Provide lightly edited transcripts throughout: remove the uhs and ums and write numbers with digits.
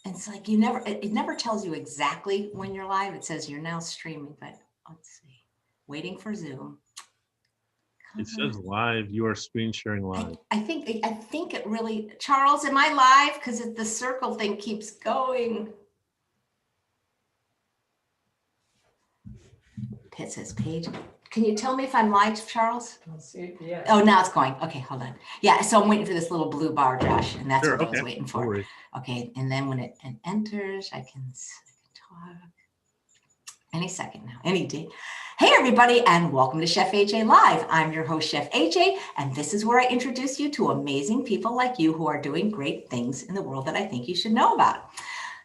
It's like it never tells you exactly when you're live. It says you're now streaming, but let's see. Waiting for Zoom. It says live. You are screen sharing live. I think it really, Charles, am I live? Because the circle thing keeps going. It says page. Can you tell me if I'm live, Charles? Let's see. Yeah. Oh, now it's going. Okay, hold on. Yeah, so I'm waiting for this little blue bar, Josh, and that's what I was waiting for. Okay, and then when it enters, I can talk. Any second now, any day. Hey, everybody, and welcome to Chef AJ Live. I'm your host, Chef AJ, and this is where I introduce you to amazing people like you who are doing great things in the world that I think you should know about.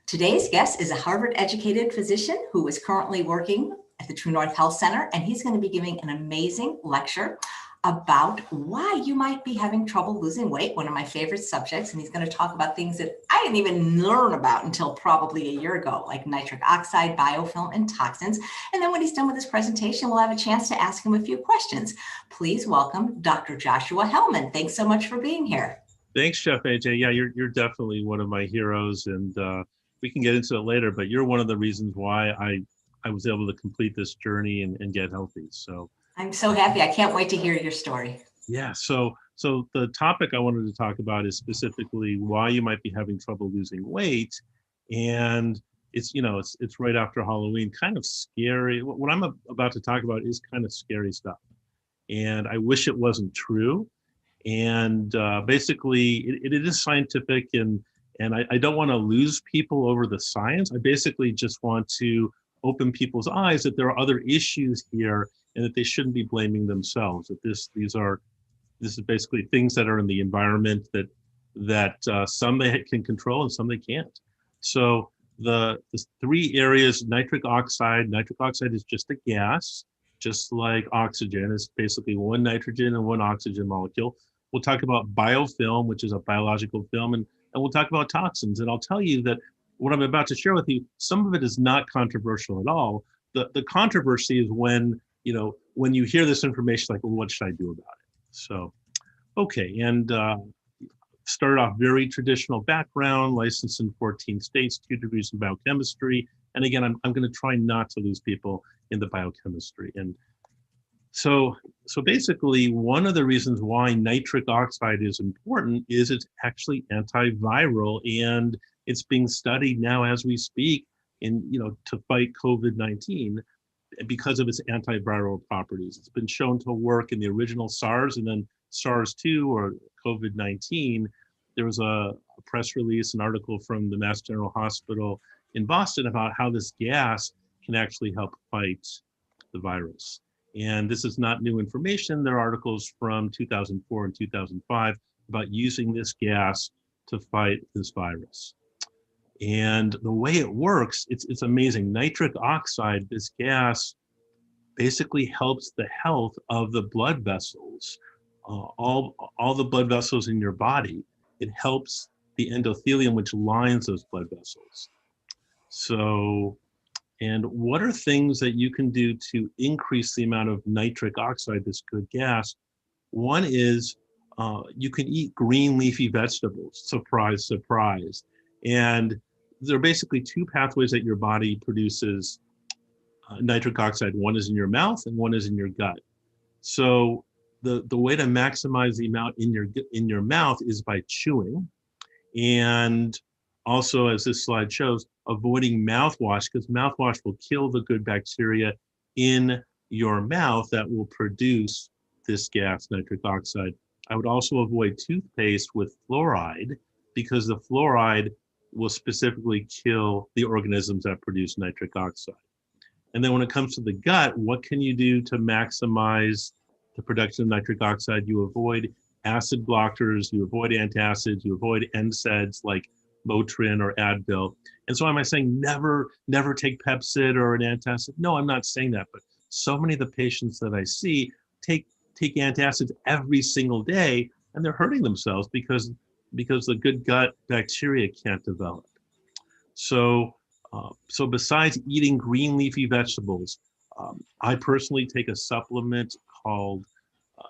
Today's guest is a Harvard-educated physician who is currently working at the True North Health Center, and he's going to be giving an amazing lecture about why you might be having trouble losing weight, one of my favorite subjects, and he's going to talk about things that I didn't even learn about until probably a year ago, like nitric oxide, biofilm, and toxins. And then when he's done with his presentation, we'll have a chance to ask him a few questions. Please welcome Dr. Joshua Hellman. Thanks so much for being here. Thanks, Chef AJ. Yeah, you're definitely one of my heroes, and we can get into it later, but you're one of the reasons why I was able to complete this journey and get healthy. So I'm so happy. I can't wait to hear your story. Yeah, so the topic I wanted to talk about is specifically why you might be having trouble losing weight. And it's right after Halloween, kind of scary. What I'm about to talk about is kind of scary stuff. And I wish it wasn't true. And basically it is scientific, and I don't want to lose people over the science. I basically just want to open people's eyes that there are other issues here and that they shouldn't be blaming themselves. That this is basically things that are in the environment that some they can control and some they can't. So the three areas: nitric oxide. Nitric oxide is just a gas, just like oxygen. It's basically one nitrogen and one oxygen molecule. We'll talk about biofilm, which is a biological film, and we'll talk about toxins. And I'll tell you that what I'm about to share with you, some of it is not controversial at all. The controversy is when you hear this information, like, well, what should I do about it? So, okay, and started off very traditional background, licensed in 14 states, 2 degrees in biochemistry. And again, I'm going to try not to lose people in the biochemistry. And so basically, one of the reasons why nitric oxide is important is it's actually antiviral, and it's being studied now as we speak to fight COVID-19 because of its antiviral properties. It's been shown to work in the original SARS and then SARS-2 or COVID-19. There was a press release, an article from the Mass General Hospital in Boston about how this gas can actually help fight the virus. And this is not new information. There are articles from 2004 and 2005 about using this gas to fight this virus. And the way it works, it's amazing. Nitric oxide, this gas, basically helps the health of the blood vessels, all the blood vessels in your body. It helps the endothelium, which lines those blood vessels. So, and what are things that you can do to increase the amount of nitric oxide, this good gas? One is you can eat green leafy vegetables. Surprise, surprise. And there are basically 2 pathways that your body produces nitric oxide. One is in your mouth and one is in your gut. So the way to maximize the amount in your mouth is by chewing. And also, as this slide shows, avoiding mouthwash, because mouthwash will kill the good bacteria in your mouth that will produce this gas, nitric oxide. I would also avoid toothpaste with fluoride, because the fluoride will specifically kill the organisms that produce nitric oxide. And then when it comes to the gut, what can you do to maximize the production of nitric oxide? You avoid acid blockers, you avoid antacids, you avoid NSAIDs like Motrin or Advil. And so am I saying never take Pepcid or an antacid? No, I'm not saying that, but so many of the patients that I see take antacids every single day, and they're hurting themselves because the good gut bacteria can't develop. So besides eating green leafy vegetables, I personally take a supplement called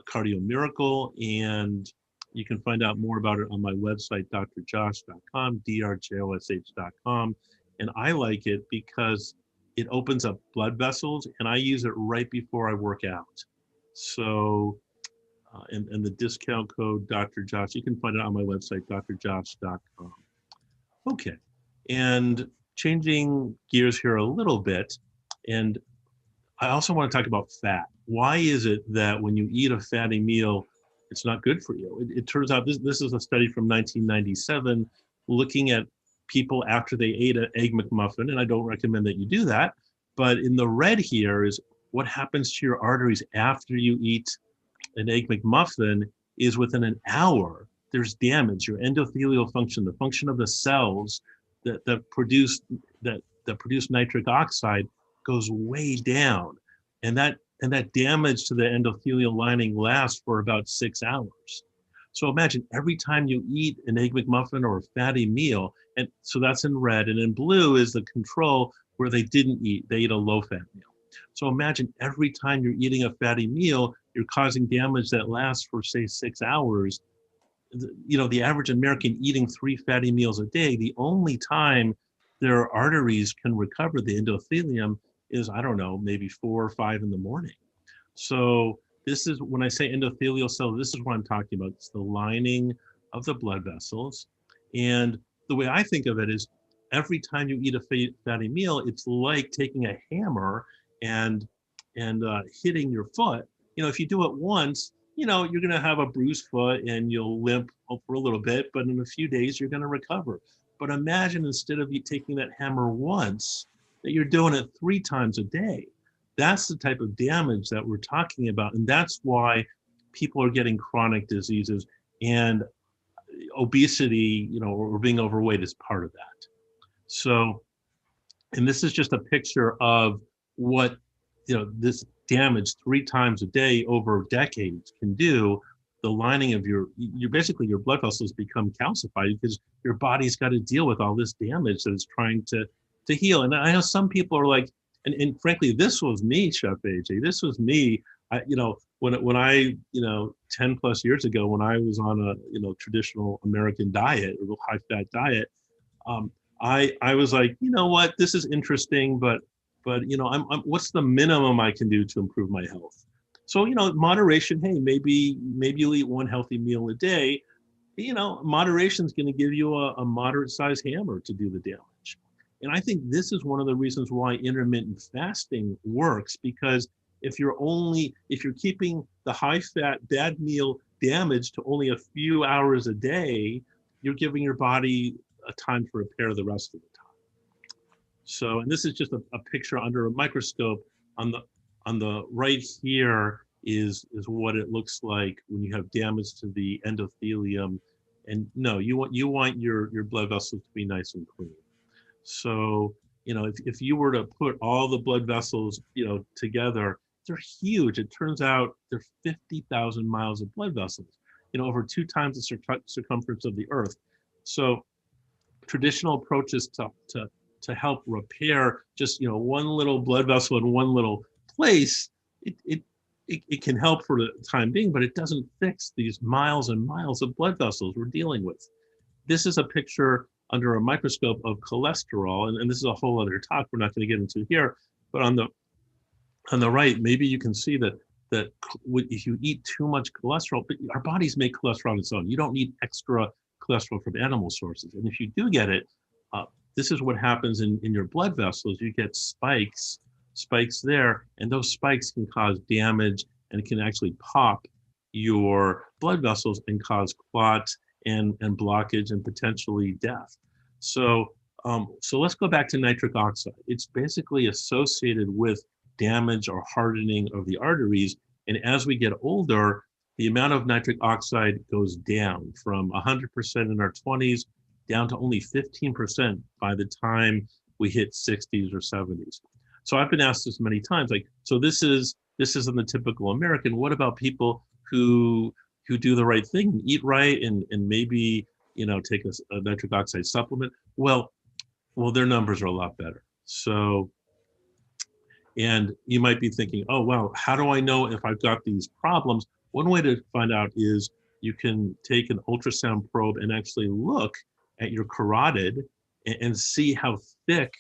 Cardio Miracle, and You can find out more about it on my website, drjosh.com, drjosh.com. And I like it because it opens up blood vessels, and I use it right before I work out. So, and the discount code Dr. Josh, you can find it on my website, drjosh.com. Okay, and changing gears here a little bit, and I also want to talk about fat. Why is it that when you eat a fatty meal, it's not good for you? It turns out this is a study from 1997 looking at people after they ate an Egg McMuffin, and I don't recommend that you do that. But in the red here is what happens to your arteries after you eat an Egg McMuffin is within an hour, there's damage. Your endothelial function, the function of the cells that produce nitric oxide, goes way down, and that damage to the endothelial lining lasts for about 6 hours. So imagine every time you eat an Egg McMuffin or a fatty meal, and so that's in red, and in blue is the control where they didn't eat, they ate a low-fat meal. So imagine every time you're eating a fatty meal, you're causing damage that lasts for, say, 6 hours. You know, the average American eating 3 fatty meals a day, the only time their arteries can recover the endothelium is, I don't know, maybe 4 or 5 in the morning. So this is, when I say endothelial cell, this is what I'm talking about. It's the lining of the blood vessels. And the way I think of it is every time you eat a fatty meal, it's like taking a hammer and hitting your foot. You know, if you do it once, you know, you're going to have a bruised foot and you'll limp for a little bit, but in a few days, you're going to recover. But imagine instead of you taking that hammer once, that you're doing it 3 times a day. That's the type of damage that we're talking about. And that's why people are getting chronic diseases, and obesity, you know, or being overweight is part of that. So, and this is just a picture of what, you know, this damage 3 times a day over decades can do. The lining of your basically your blood vessels become calcified because your body's got to deal with all this damage that it's trying to heal. And I know some people are like, and frankly, this was me, Chef AJ. This was me. You know, when I, you know, 10 plus years ago, when I was on a, you know, traditional American diet, a real high fat diet, I was like, you know what, this is interesting, but you know, what's the minimum I can do to improve my health? So, you know, moderation. Hey, maybe you'll eat 1 healthy meal a day. You know, moderation is going to give you a moderate sized hammer to do the damage. And I think this is one of the reasons why intermittent fasting works, because if you're keeping the high fat bad meal damage to only a few hours a day, you're giving your body a time to repair the rest of the time. So, and this is just a picture under a microscope. On the right here is what it looks like when you have damage to the endothelium. And no, you want your blood vessels to be nice and clean. So, you know, if you were to put all the blood vessels, you know, together, they're huge. It turns out they're 50,000 miles of blood vessels, you know, over 2 times the circumference of the Earth. So traditional approaches to help repair just, you know, 1 little blood vessel in 1 little place, it can help for the time being, but it doesn't fix these miles and miles of blood vessels we're dealing with. This is a picture under a microscope of cholesterol, and this is a whole other talk we're not going to get into here, but on the right, maybe you can see that if you eat too much cholesterol, but our bodies make cholesterol on its own. You don't need extra cholesterol from animal sources. And if you do get it, this is what happens in your blood vessels. You get spikes there, and those spikes can cause damage and can actually pop your blood vessels and cause clot and blockage and potentially death. So let's go back to nitric oxide. It's basically associated with damage or hardening of the arteries. And as we get older, the amount of nitric oxide goes down from 100% in our 20s down to only 15% by the time we hit 60s or 70s. So I've been asked this many times, like, so this isn't the typical American. What about people who do the right thing, eat right, and maybe, you know, take a nitric oxide supplement? Well, their numbers are a lot better. So, and you might be thinking, oh, wow, how do I know if I've got these problems? One way to find out is you can take an ultrasound probe and actually look at your carotid and see how thick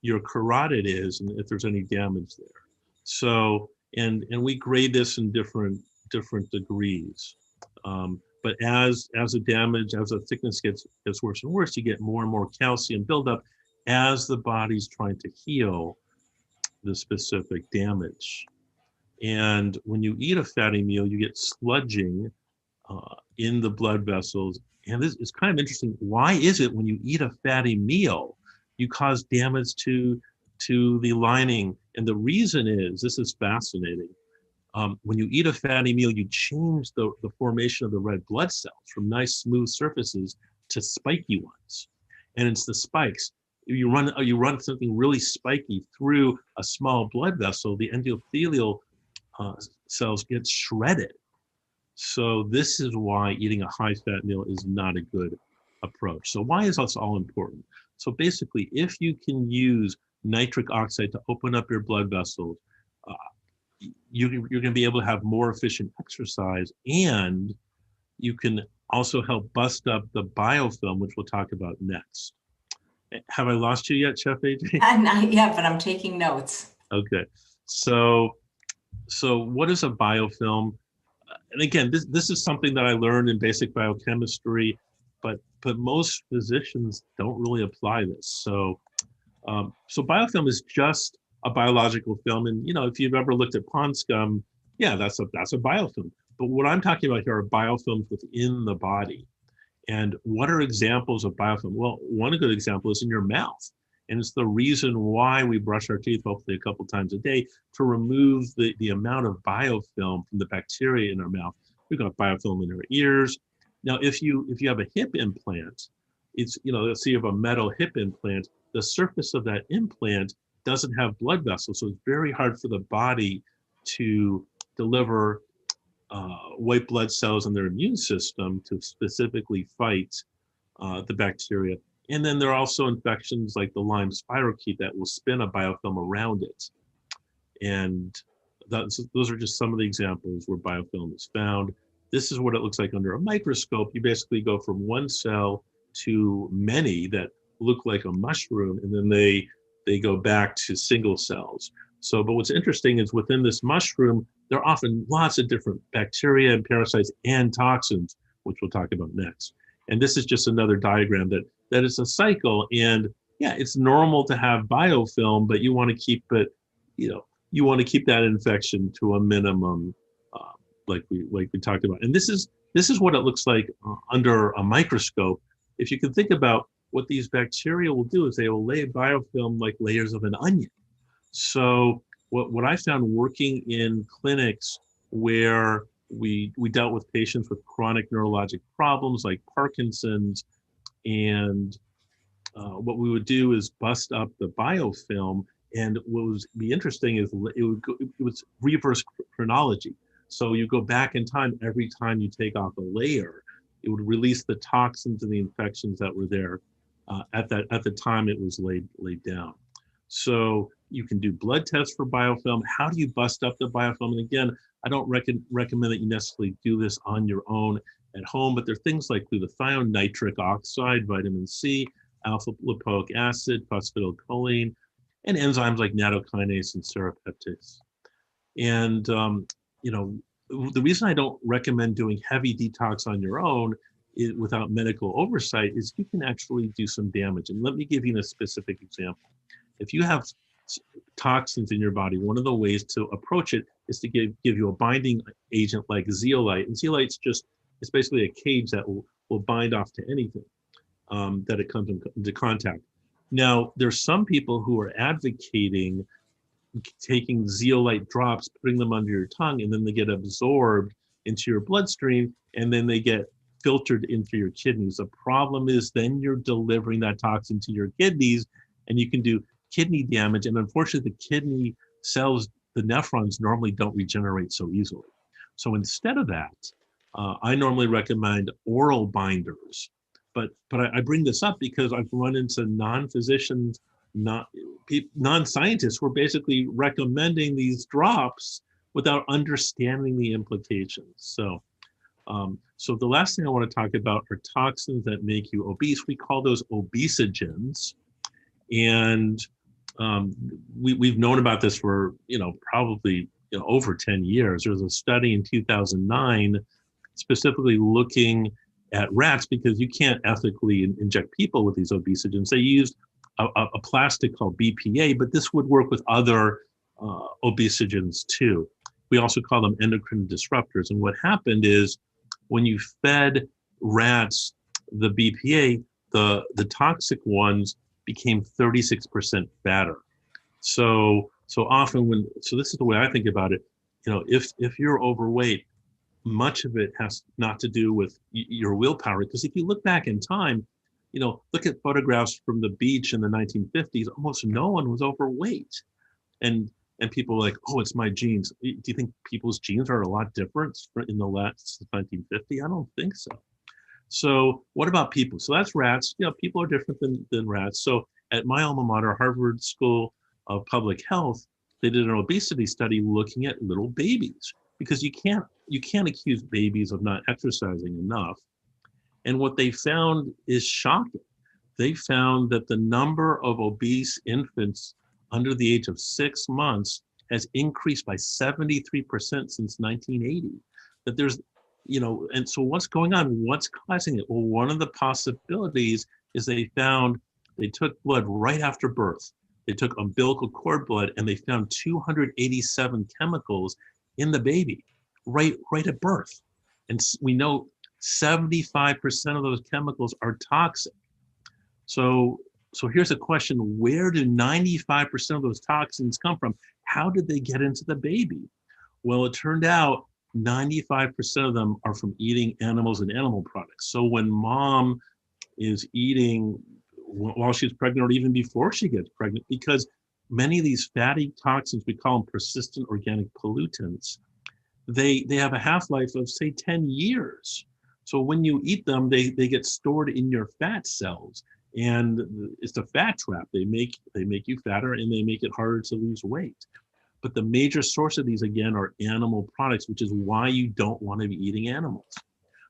your carotid is and if there's any damage there. So, and we grade this in different degrees. But as the thickness gets worse and worse, you get more and more calcium buildup as the body's trying to heal the specific damage. And when you eat a fatty meal, you get sludging in the blood vessels. And this is kind of interesting. Why is it when you eat a fatty meal, you cause damage to the lining? And the reason is, this is fascinating. When you eat a fatty meal, you change the formation of the red blood cells from nice smooth surfaces to spiky ones. And it's the spikes. You run something really spiky through a small blood vessel, the endothelial cells get shredded. So this is why eating a high-fat meal is not a good approach. So why is this all important? So basically, if you can use nitric oxide to open up your blood vessels, you're going to be able to have more efficient exercise, and you can also help bust up the biofilm, which we'll talk about next. Have I lost you yet, Chef AJ? Not yet, but I'm taking notes. Okay. So what is a biofilm? And again, this is something that I learned in basic biochemistry, but most physicians don't really apply this. So biofilm is just a biological film, and if you've ever looked at pond scum, yeah, that's a biofilm. But what I'm talking about here are biofilms within the body. And what are examples of biofilm? Well, one good example is in your mouth. And it's the reason why we brush our teeth hopefully a couple times a day, to remove the amount of biofilm from the bacteria in our mouth. We've got biofilm in our ears. Now, if you have a hip implant, it's, let's say you have a metal hip implant, the surface of that implant doesn't have blood vessels. So it's very hard for the body to deliver white blood cells in their immune system to specifically fight the bacteria. And then there are also infections like the Lyme spirochete that will spin a biofilm around it. And those are just some of the examples where biofilm is found. This is what it looks like under a microscope. You basically go from one cell to many that look like a mushroom, and then they go back to single cells. So, but what's interesting is within this mushroom, there are often lots of different bacteria and parasites and toxins, which we'll talk about next. And this is just another diagram that it's a cycle. And yeah, it's normal to have biofilm, but you want to keep it, you want to keep that infection to a minimum, like we talked about. And this is what it looks like under a microscope. If you can think about what these bacteria will do, is they will lay biofilm like layers of an onion. So what I found working in clinics where we dealt with patients with chronic neurologic problems like Parkinson's, and what we would do is bust up the biofilm. And what would be interesting is it was reverse chronology. So you go back in time every time you take off a layer, it would release the toxins and the infections that were there at the time it was laid down. So you can do blood tests for biofilm. How do you bust up the biofilm? And again, I don't recommend that you necessarily do this on your own at home, but there are things like glutathione, nitric oxide, vitamin C, alpha lipoic acid, phosphatidylcholine, and enzymes like nattokinase and serrapeptase. And the reason I don't recommend doing heavy detox on your own without medical oversight is you can actually do some damage. And let me give you a specific example. If you have toxins in your body, one of the ways to approach it is to give you a binding agent like zeolite. And zeolite's it's basically a cage that will bind off to anything that it comes into contact. Now, there's some people who are advocating taking zeolite drops, putting them under your tongue, and then they get absorbed into your bloodstream, and then they get filtered into your kidneys. The problem is then you're delivering that toxin to your kidneys, and you can do kidney damage. And unfortunately, the kidney cells, the nephrons, normally don't regenerate so easily. So instead of that, I normally recommend oral binders. But I bring this up because I've run into non-physicians, non-scientists who are basically recommending these drops without understanding the implications. So So the last thing I want to talk about are toxins that make you obese. We call those obesogens. And we've known about this for, probably over 10 years. There was a study in 2009 specifically looking at rats because you can't ethically inject people with these obesogens. They used a plastic called BPA, but this would work with other obesogens too. We also call them endocrine disruptors. And what happened is when you fed rats the BPA, the toxic ones became 36% fatter. So often so this is the way I think about it, if you're overweight, much of it has not to do with your willpower, because if you look back in time, look at photographs from the beach in the 1950s, almost no one was overweight. And people were like, oh, it's my genes. Do you think people's genes are a lot different in the last 1950? I don't think so. So what about people? So that's rats. People are different than rats. So at my alma mater, Harvard School of Public Health, they did an obesity study looking at little babies, because you can't accuse babies of not exercising enough. And what they found is shocking. They found that the number of obese infants under the age of 6 months has increased by 73% since 1980. That there's, and so what's going on? What's causing it? Well, one of the possibilities is they took blood right after birth. They took umbilical cord blood and they found 287 chemicals in the baby right at birth. And we know 75% of those chemicals are toxic. So here's a question: where do 95% of those toxins come from? How did they get into the baby? Well, it turned out 95% of them are from eating animals and animal products. So when mom is eating while she's pregnant, or even before she gets pregnant, because many of these fatty toxins, we call them persistent organic pollutants, they have a half-life of, say, 10 years. So when you eat them, they get stored in your fat cells. And it's a fat trap. They make you fatter, and they make it harder to lose weight. But the major source of these, again, are animal products, which is why you don't want to be eating animals.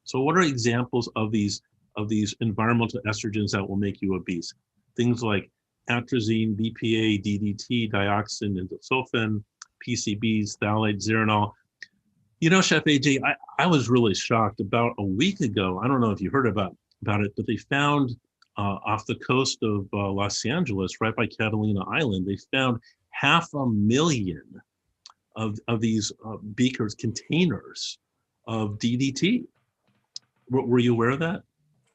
So what are examples of these environmental estrogens that will make you obese? Things like atrazine, BPA, DDT, dioxin, indolsulfan, PCBs, phthalates, zeranol. Chef AJ, I was really shocked. About a week ago, I don't know if you heard about it, but they found off the coast of Los Angeles, right by Catalina Island, they found 500,000 of these beakers, containers of DDT. Were you aware of that?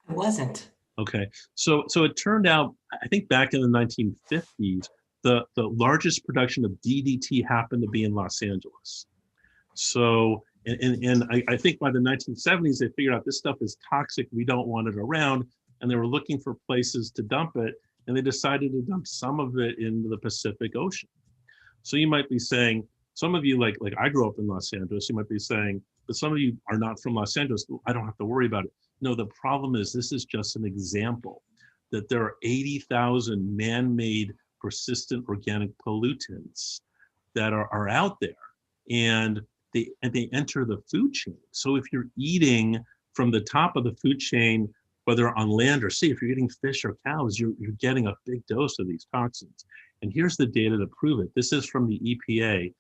I wasn't. Okay, so it turned out, I think back in the 1950s, the largest production of DDT happened to be in Los Angeles. So, and I think by the 1970s, they figured out this stuff is toxic, we don't want it around, and they were looking for places to dump it, and they decided to dump some of it into the Pacific Ocean. So you might be saying, some of you, like I grew up in Los Angeles, you might be saying, but some of you are not from Los Angeles, I don't have to worry about it. No, the problem is this is just an example, that there are 80,000 man-made persistent organic pollutants that are out there, and they enter the food chain. So if you're eating from the top of the food chain, whether on land or sea, if you're eating fish or cows, you're getting a big dose of these toxins. And here's the data to prove it. This is from the EPA.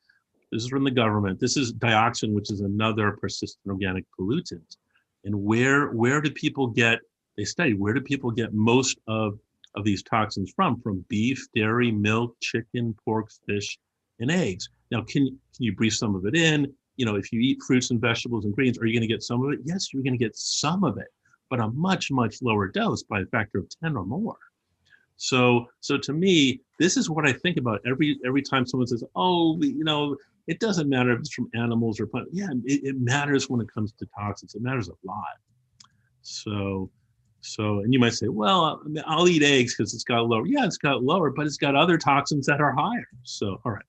This is from the government. This is dioxin, which is another persistent organic pollutant. And where do people get, they study, where do people get most of these toxins from? From beef, dairy, milk, chicken, pork, fish, and eggs. Now, can you breathe some of it in? If you eat fruits and vegetables and greens, are you going to get some of it? Yes, you're going to get some of it, but a much, much lower dose, by a factor of 10 or more. So to me, this is what I think about every time someone says, oh, it doesn't matter if it's from animals or plants. Yeah, it matters when it comes to toxins. It matters a lot. So, and you might say, well, I'll eat eggs because it's got lower. Yeah, it's got lower, but it's got other toxins that are higher. So, all right.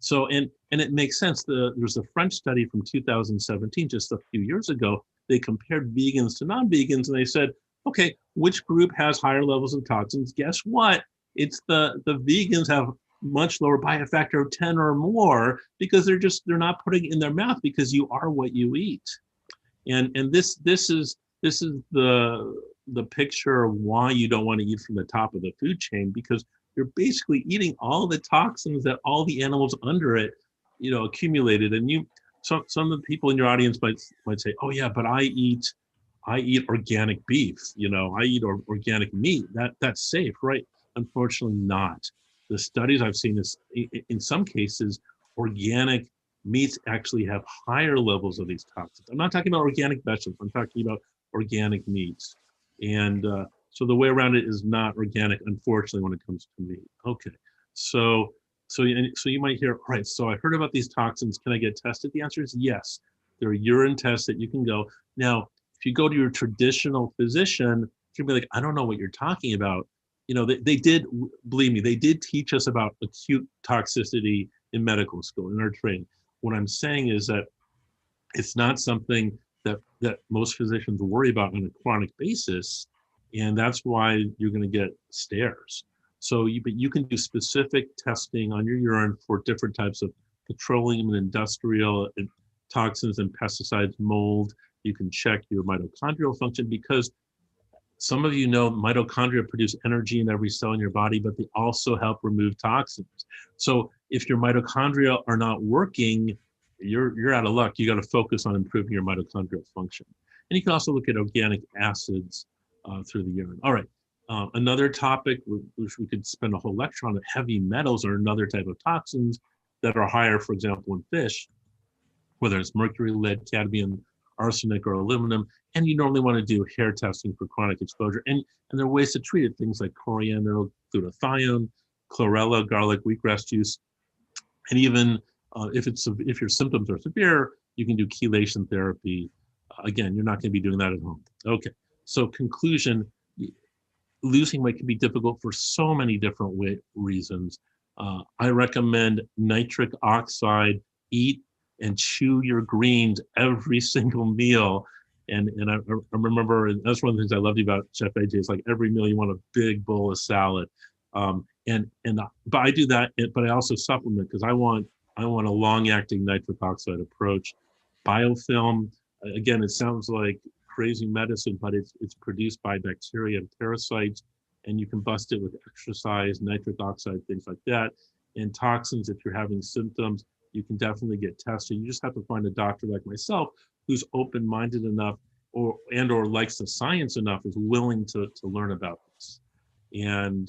So, and it makes sense. There's a French study from 2017, just a few years ago. They compared vegans to non-vegans, and they said, okay, which group has higher levels of toxins? Guess what? It's the vegans have much lower, by a factor of 10 or more, because they're not putting it in their mouth, because you are what you eat. And this is the picture of why you don't want to eat from the top of the food chain, because you're basically eating all the toxins that all the animals under it, accumulated. And some of the people in your audience might say, oh yeah, but I eat organic beef, I eat organic meat. That's safe, right? Unfortunately not. The studies I've seen is in some cases, organic meats actually have higher levels of these toxins. I'm not talking about organic vegetables, I'm talking about organic meats. And so the way around it is not organic, unfortunately, when it comes to meat. Okay, so you might hear, all right, so I heard about these toxins, can I get tested? The answer is yes. There are urine tests that you can go. Now, if you go to your traditional physician, you'll be like, I don't know what you're talking about. They did, believe me, they did teach us about acute toxicity in medical school, in our training. What I'm saying is that it's not something that most physicians worry about on a chronic basis, and that's why you're going to get stares. So you can do specific testing on your urine for different types of petroleum and industrial toxins and pesticides, mold. You can check your mitochondrial function, because some of mitochondria produce energy in every cell in your body, but they also help remove toxins. So if your mitochondria are not working, you're out of luck. You got to focus on improving your mitochondrial function. And you can also look at organic acids through the urine. All right. Another topic which we could spend a whole lecture on, heavy metals are another type of toxins that are higher, for example, in fish, whether it's mercury, lead, cadmium, arsenic, or aluminum. And you normally want to do hair testing for chronic exposure. And there are ways to treat it, things like coriander, glutathione, chlorella, garlic, wheatgrass juice. And even if your symptoms are severe, you can do chelation therapy. Again, you're not going to be doing that at home. Okay, so conclusion, losing weight can be difficult for so many different reasons. I recommend nitric oxide. Eat and chew your greens every single meal. And I remember, and that's one of the things I loved about Chef AJ, is like every meal you want a big bowl of salad. But I do that, but I also supplement, because I want a long-acting nitric oxide approach. Biofilm, again, it sounds like crazy medicine, but it's produced by bacteria and parasites, and you can bust it with exercise, nitric oxide, things like that. And toxins, if you're having symptoms, you can definitely get tested. You just have to find a doctor like myself who's open-minded enough or likes the science enough, is willing to learn about this. And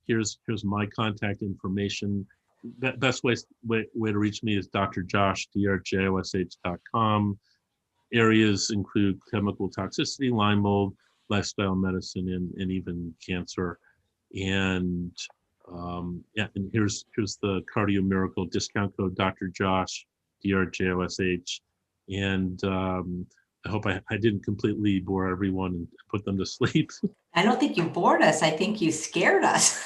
here's my contact information. Best way to reach me is Dr. Josh, drjosh.com. Areas include chemical toxicity, Lyme mold, lifestyle medicine, and even cancer. And and here's the Cardio Miracle discount code, Dr. Josh, drjosh. And I hope I didn't completely bore everyone and put them to sleep. I don't think you bored us. I think you scared us.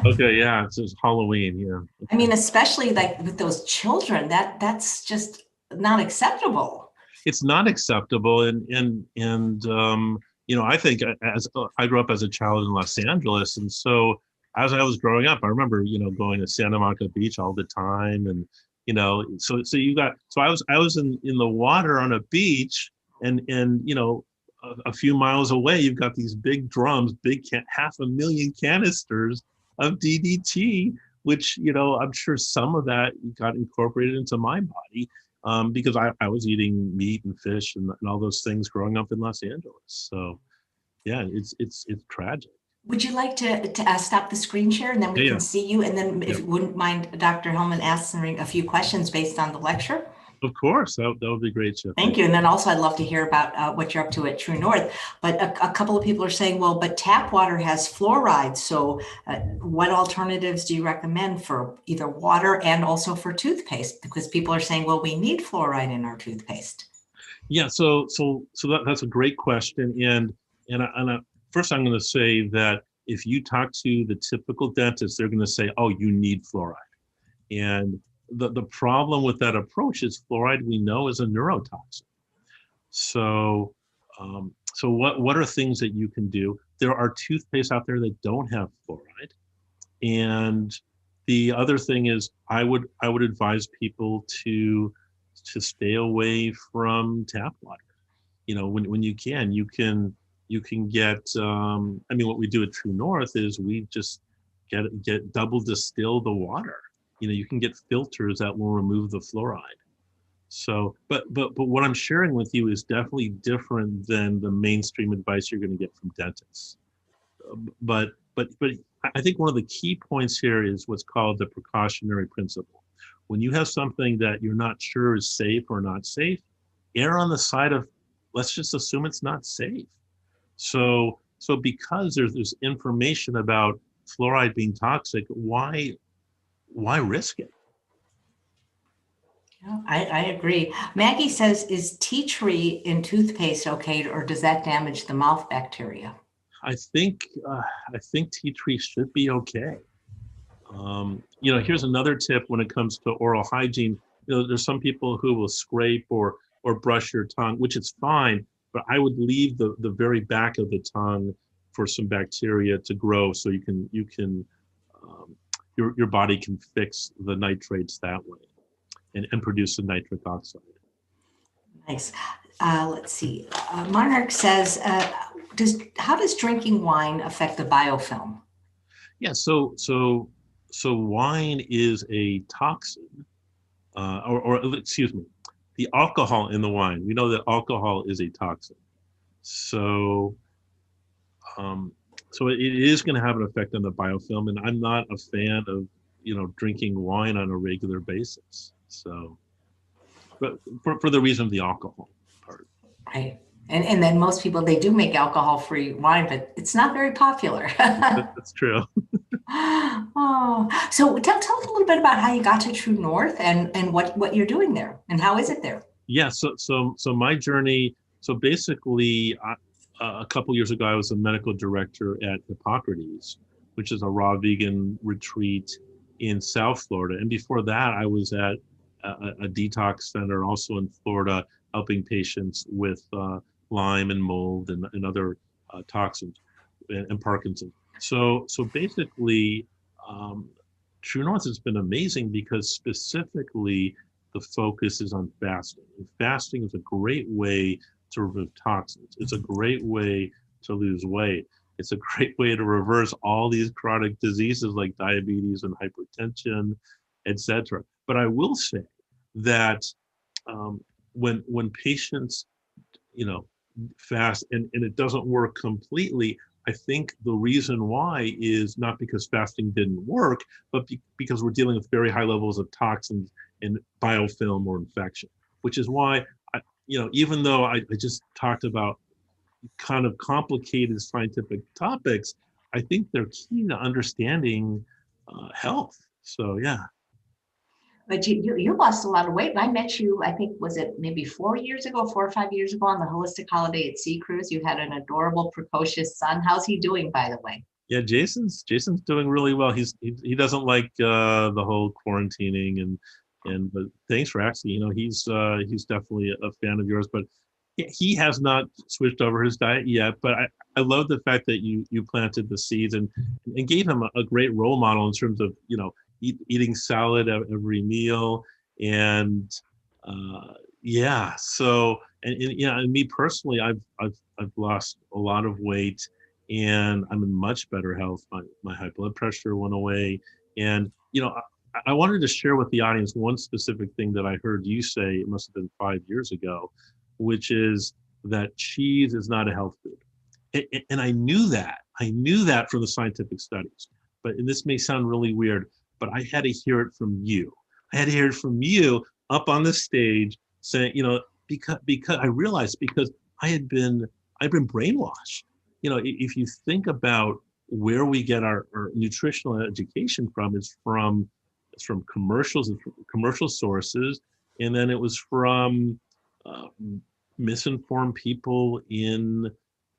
Okay, yeah, it's just Halloween, yeah. Okay. I mean, especially like with those children, that's just not acceptable. It's not acceptable, and I think, as I grew up as a child in Los Angeles, and so as I was growing up, I remember going to Santa Monica Beach all the time, and so I was in the water on a beach, and a few miles away, you've got these big drums, 500,000 canisters of DDT, which, I'm sure some of that got incorporated into my body, because I was eating meat and fish and all those things growing up in Los Angeles. So yeah, it's tragic. Would you like to stop the screen share, and then we can see you? And then if you wouldn't mind, Dr. Hellman answering a few questions based on the lecture. Of course, that would be great, Chef. Thank you. And then also I'd love to hear about what you're up to at True North. But a couple of people are saying, well, but tap water has fluoride. So what alternatives do you recommend for either water and also for toothpaste? Because people are saying, well, we need fluoride in our toothpaste. Yeah, so that's a great question. And first I'm going to say that if you talk to the typical dentist, they're going to say, oh, you need fluoride. And the problem with that approach is fluoride, we know, is a neurotoxin. So what are things that you can do? There are toothpaste out there that don't have fluoride. And the other thing is, I would advise people to stay away from tap water. when you can get, I mean, what we do at True North is we just get double distill the water. You can get filters that will remove the fluoride. So, but what I'm sharing with you is definitely different than the mainstream advice you're going to get from dentists. But I think one of the key points here is what's called the precautionary principle. When you have something that you're not sure is safe or not safe, err on the side of, let's just assume it's not safe. So because there's information about fluoride being toxic, why risk it? Yeah, I agree. Maggie says, is tea tree in toothpaste okay, or does that damage the mouth bacteria? I think tea tree should be okay. Here's another tip when it comes to oral hygiene. There's some people who will scrape or brush your tongue, which is fine, but I would leave the very back of the tongue for some bacteria to grow, so your body can fix the nitrates that way and produce the nitric oxide. Nice. Let's see. Monarch says, how does drinking wine affect the biofilm? Yeah, so wine is a toxin, or excuse me, the alcohol in the wine. We know that alcohol is a toxin. So it is going to have an effect on the biofilm, and I'm not a fan of drinking wine on a regular basis. So, but for the reason of the alcohol part. Right. And then most people, they do make alcohol-free wine, but it's not very popular. That's true. Oh, so tell us a little bit about how you got to True North and what you're doing there, and how is it there? Yeah, so my journey, so basically a couple years ago, I was a medical director at Hippocrates, which is a raw vegan retreat in South Florida. And before that, I was at a detox center also in Florida, helping patients with Lyme and mold and other toxins and Parkinson's. So basically, True North has been amazing because specifically the focus is on fasting. And fasting is a great way to remove toxins. It's a great way to lose weight. It's a great way to reverse all these chronic diseases like diabetes and hypertension, etc. But I will say that when patients, fast and it doesn't work completely, I think the reason why is not because fasting didn't work, but because we're dealing with very high levels of toxins and biofilm or infection, which is why, even though I just talked about kind of complicated scientific topics, I think they're key to understanding health. So, yeah. But you lost a lot of weight. And I met you, I think, was it maybe 4 or 5 years ago on the Holistic Holiday at Sea Cruise? You had an adorable, precocious son. How's he doing, by the way? Yeah, Jason's doing really well. He doesn't like the whole quarantining but thanks for asking. He's definitely a fan of yours, but he has not switched over his diet yet. But I love the fact that you planted the seeds and gave him a great role model in terms of eating salad at every meal, and yeah. So and me personally, I've lost a lot of weight, and I'm in much better health. My high blood pressure went away, and I wanted to share with the audience one specific thing that I heard you say. It must have been 5 years ago, which is that cheese is not a health food, and I knew that from the scientific studies. And this may sound really weird, but I had to hear it from you. I had to hear it from you up on the stage saying, because I realized, because I've been brainwashed. If you think about where we get our nutritional education from, it's from commercials, and commercial sources, and then it was from misinformed people in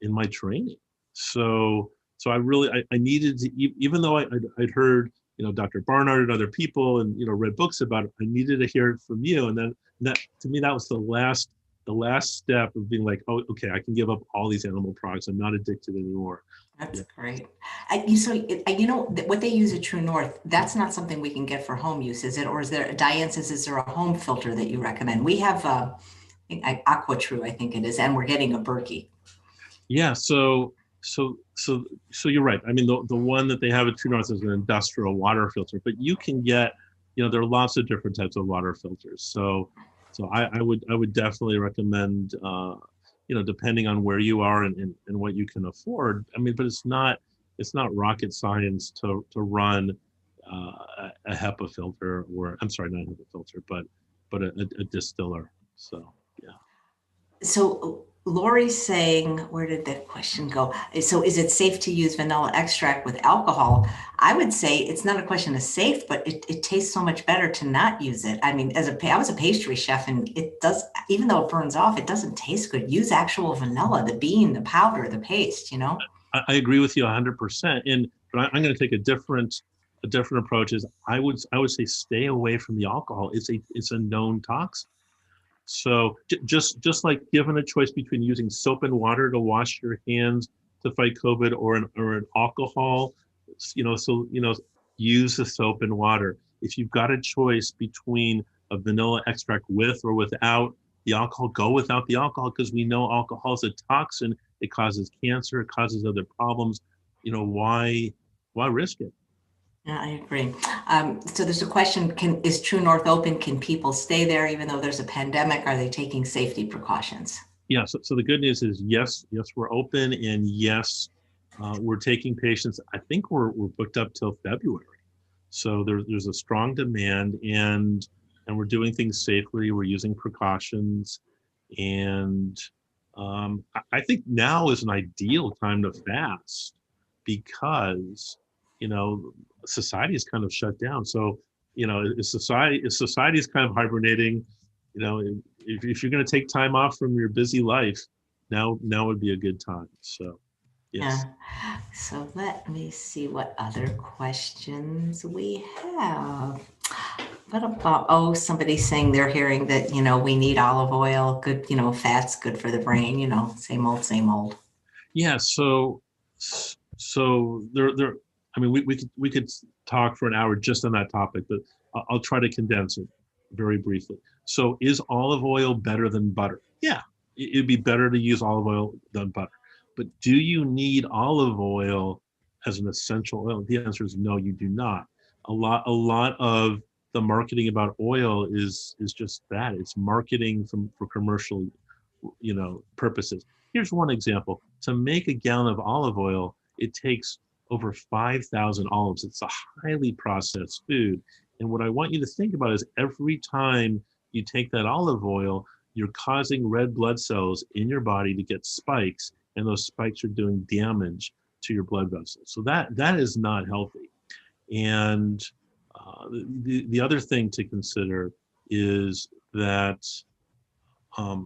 my training. So I needed to, even though I'd heard Dr. Barnard and other people and read books about it, I needed to hear it from you. And then that, to me, that was the last step of being like, oh, okay, I can give up all these animal products. I'm not addicted anymore. That's great. So what they use at True North, that's not something we can get for home use, is it? Or is there, Diane says, is there a home filter that you recommend? We have AquaTrue, I think it is, and we're getting a Berkey. Yeah, so you're right. I mean, the one that they have at True North is an industrial water filter, but you can get, there are lots of different types of water filters. So I would definitely recommend, depending on where you are and what you can afford. I mean, but it's not rocket science to run a HEPA filter, or I'm sorry, not a HEPA filter, but a distiller. So yeah. So Lori's saying, where did that question go? So is it safe to use vanilla extract with alcohol? I would say it's not a question of safe, but it tastes so much better to not use it. I mean, I was a pastry chef, and it does, even though it burns off, it doesn't taste good. Use actual vanilla, the bean, the powder, the paste, I agree with you 100%. But I'm going to take a different approach. Is I would say stay away from the alcohol. It's a known toxin. So just like given a choice between using soap and water to wash your hands to fight COVID, or an alcohol, use the soap and water. If you've got a choice between a vanilla extract with or without the alcohol, go without the alcohol, because we know alcohol is a toxin. It causes cancer. It causes other problems. Why risk it? Yeah, I agree. So there's a question, is True North open? Can people stay there even though there's a pandemic? Are they taking safety precautions? Yeah, so the good news is yes, we're open, and yes, we're taking patients. I think we're booked up till February. So there's a strong demand, and we're doing things safely. We're using precautions, and I think now is an ideal time to fast, because society is kind of shut down. So if society is kind of hibernating, if you're going to take time off from your busy life, now would be a good time. So yes. Yeah. So let me see what other questions we have. What about, somebody's saying they're hearing that, we need olive oil, good, fat's good for the brain, same old. Yeah. So there, I mean, we could talk for an hour just on that topic, but I'll try to condense it very briefly. So is olive oil better than butter? Yeah, it'd be better to use olive oil than butter. But do you need olive oil as an essential oil? The answer is no, you do not. A lot of the marketing about oil is just that. It's marketing for commercial, purposes. Here's one example. To make a gallon of olive oil, it takes over 5,000 olives. It's a highly processed food. And what I want you to think about is every time you take that olive oil, you're causing red blood cells in your body to get spikes, and those spikes are doing damage to your blood vessels. So that is not healthy. And the other thing to consider is that I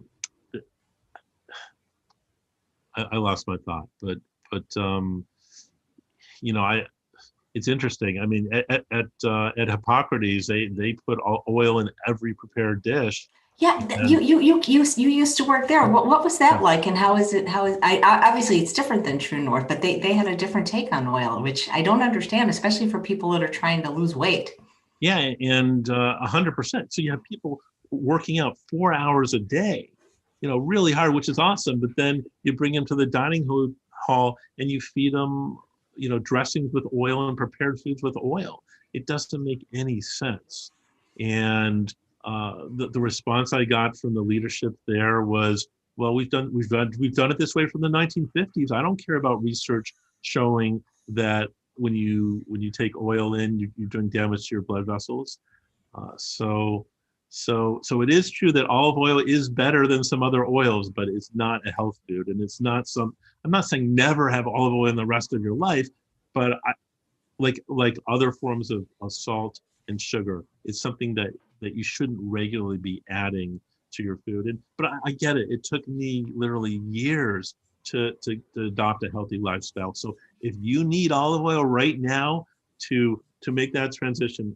lost my thought, but it's interesting. I mean, at Hippocrates, they put oil in every prepared dish. Yeah, you used to work there. What was that like, and how is obviously it's different than True North, but they had a different take on oil, which I don't understand, especially for people that are trying to lose weight. Yeah, and 100%. So you have people working out 4 hours a day, really hard, which is awesome. But then you bring them to the dining hall and you feed them, dressings with oil and prepared foods with oil. It doesn't make any sense. And the response I got from the leadership there was, well, we've done it this way from the 1950s. I don't care about research showing that when you take oil in, you're doing damage to your blood vessels. So it is true that olive oil is better than some other oils, but it's not a health food, and it's not I'm not saying never have olive oil in the rest of your life, but like other forms of salt and sugar, it's something that you shouldn't regularly be adding to your food. But I get it. It took me literally years to adopt a healthy lifestyle. So if you need olive oil right now to make that transition,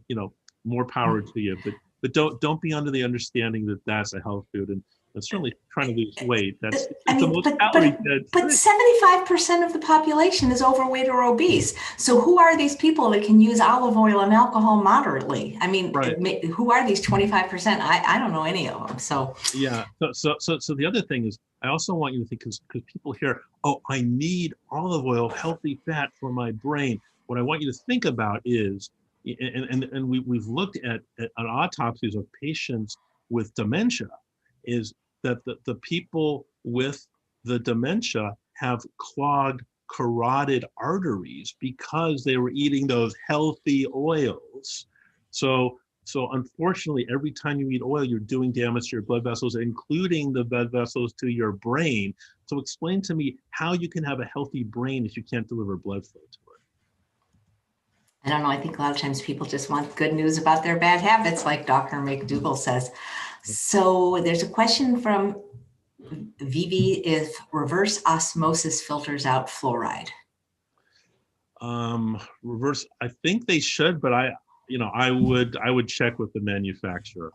more power to you. But don't be under the understanding that that's a health food. But certainly trying to lose weight, that's I the mean, most calorie dense. but 75% of the population is overweight or obese. So who are these people that can use olive oil and alcohol moderately? I mean, Right. who are these 25%? I don't know any of them. So Yeah. So the other thing is, I also want you to think, because people hear, oh, I need olive oil, healthy fat for my brain. What I want you to think about is, and we've looked at autopsies of patients with dementia, is that the people with the dementia have clogged carotid arteries because they were eating those healthy oils. So unfortunately, every time you eat oil, you're doing damage to your blood vessels, including the blood vessels to your brain. So explain to me how you can have a healthy brain if you can't deliver blood flow to it. I don't know. I think a lot of times people just want good news about their bad habits, like Dr. McDougall says. So there's a question from Vivi: if reverse osmosis filters out fluoride? Reverse, I think they should, but I would check with the manufacturer.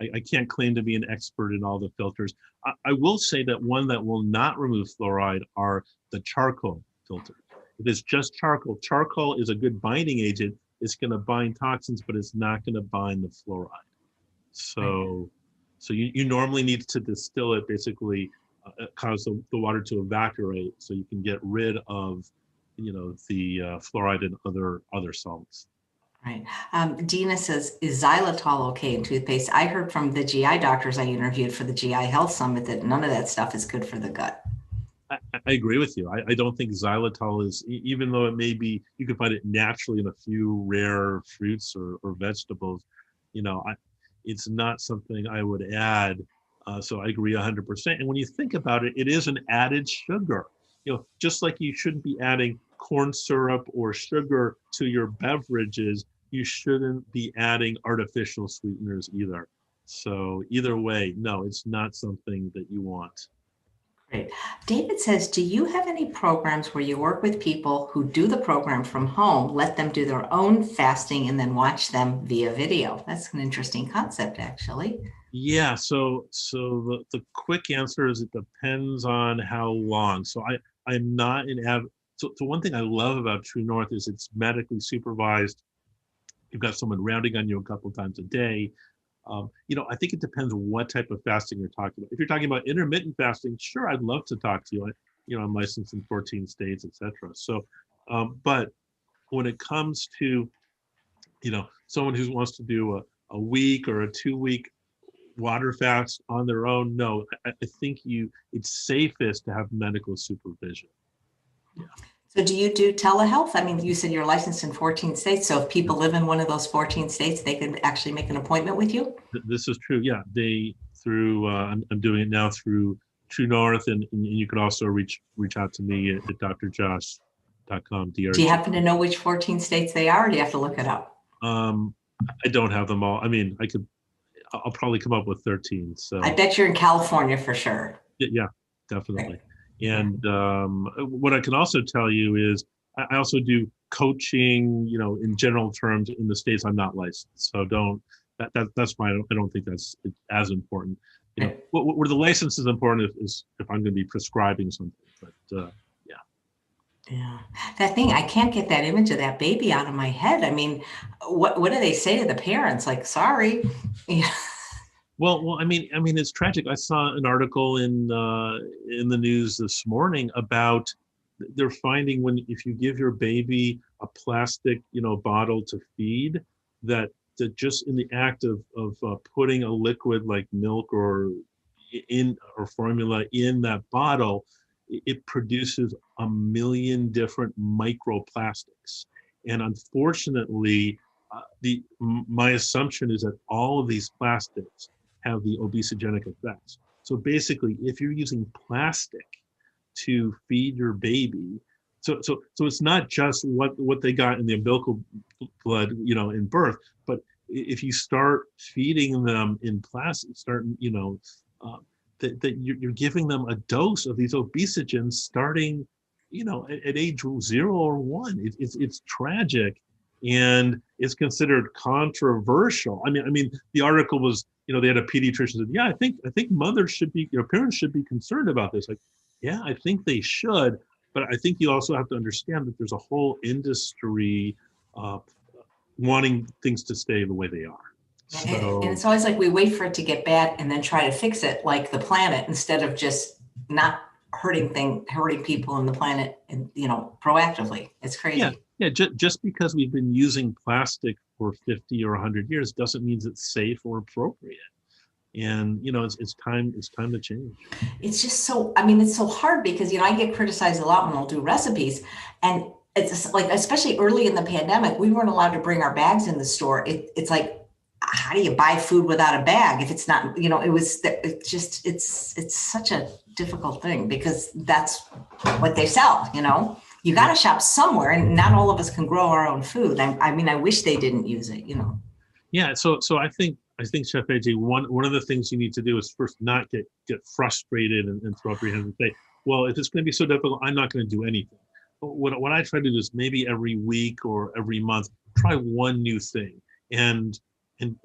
I can't claim to be an expert in all the filters. I will say that one that will not remove fluoride are the charcoal filters. If it's just charcoal, charcoal is a good binding agent. It's going to bind toxins, but it's not going to bind the fluoride. So, so you normally need to distill it, basically cause the water to evaporate, so you can get rid of, the fluoride and other salts. Right. Dina says, is xylitol okay in toothpaste? I heard from the GI doctors I interviewed for the GI Health Summit that none of that stuff is good for the gut. I agree with you. I don't think xylitol is, even though it may be, you can find it naturally in a few rare fruits or vegetables, it's not something I would add. So I agree 100%. And when you think about it, it is an added sugar. Just like you shouldn't be adding corn syrup or sugar to your beverages, you shouldn't be adding artificial sweeteners either. So either way, no, it's not something that you want. Great. David says, do you have any programs where you work with people who do the program from home, let them do their own fasting, and then watch them via video? That's an interesting concept, actually. Yeah, so the quick answer is it depends on how long. So I'm not an so one thing I love about True North is it's medically supervised. You've got someone rounding on you a couple times a day. I think it depends what type of fasting you're talking about. If you're talking about intermittent fasting, sure, I'd love to talk to you. I'm licensed in 14 states, etc. So, but when it comes to, someone who wants to do a week or a 2-week water fast on their own, no, I think it's safest to have medical supervision. Yeah. So do you do telehealth? I mean, you said you're licensed in 14 states. So if people live in one of those 14 states, they can actually make an appointment with you? This is true. Yeah, I'm doing it now through True North, and you can also reach out to me at drjosh.com. Do you happen to know which 14 states they are, or do you have to look it up? I don't have them all. I mean, I'll probably come up with 13. So I bet you're in California for sure. Yeah, definitely. Right. And what I can also tell you is I also do coaching, in general terms in the states I'm not licensed. So that's why I don't think that's as important. Where the license is important is if I'm going to be prescribing something. But yeah. Yeah, that thing, I can't get that image of that baby out of my head. I mean, what do they say to the parents? Like, sorry. Yeah. Well, I mean, it's tragic. I saw an article in the news this morning about they're finding if you give your baby a plastic, bottle to feed, that just in the act of putting a liquid like milk or formula in that bottle, it produces 1 million different microplastics. And unfortunately, my assumption is that all of these plastics have the obesogenic effects. So basically, if you're using plastic to feed your baby, so it's not just what they got in the umbilical blood, in birth, but if you start feeding them in plastic, that you're giving them a dose of these obesogens starting, at age 0 or 1. It's tragic, and it's considered controversial. I mean, the article was they had a pediatrician said, yeah, I think mothers should be, parents should be concerned about this. Like, yeah, I think they should, but I think you also have to understand that there's a whole industry wanting things to stay the way they are. So, and it's always like we wait for it to get bad and then try to fix it, like the planet, instead of just not hurting people on the planet, and proactively. It's crazy. Yeah. Just because we've been using plastic for 50 or 100 years doesn't mean it's safe or appropriate. And it's time to change. It's just so, it's so hard because I get criticized a lot when I'll do recipes, and it's like, especially early in the pandemic, we weren't allowed to bring our bags in the store. It's like, how do you buy food without a bag if it's not, it's such a difficult thing, because that's what they sell. You got to shop somewhere, and not all of us can grow our own food. I wish they didn't use it. Yeah. So I think Chef AJ, one of the things you need to do is first not get frustrated and throw up your hands and say, well, if it's going to be so difficult, I'm not going to do anything. But what I try to do is maybe every week or every month, try one new thing. And am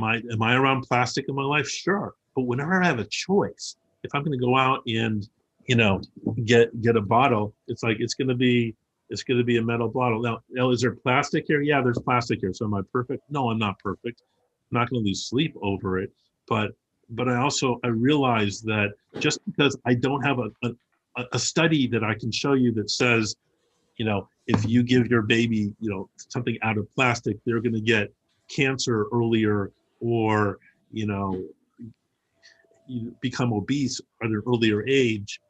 I around plastic in my life? Sure. But whenever I have a choice, if I'm going to go out and get a bottle, it's going to be a metal bottle. Now, is there plastic here? Yeah, there's plastic here. So am I perfect? No, I'm not perfect. I'm not going to lose sleep over it. But I realize that just because I don't have a study that I can show you that says, if you give your baby, something out of plastic, they're going to get cancer earlier, or, you become obese at an earlier age.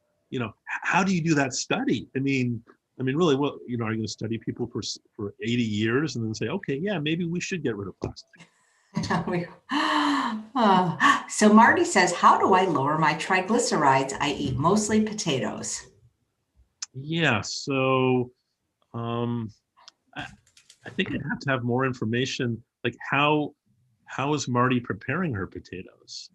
How do you do that study? Really, what, are you going to study people for 80 years and then say, okay, yeah, maybe we should get rid of plastic? So Marty says, how do I lower my triglycerides? I eat mostly potatoes. Yeah, so I think I'd have to have more information, like how is Marty preparing her potatoes?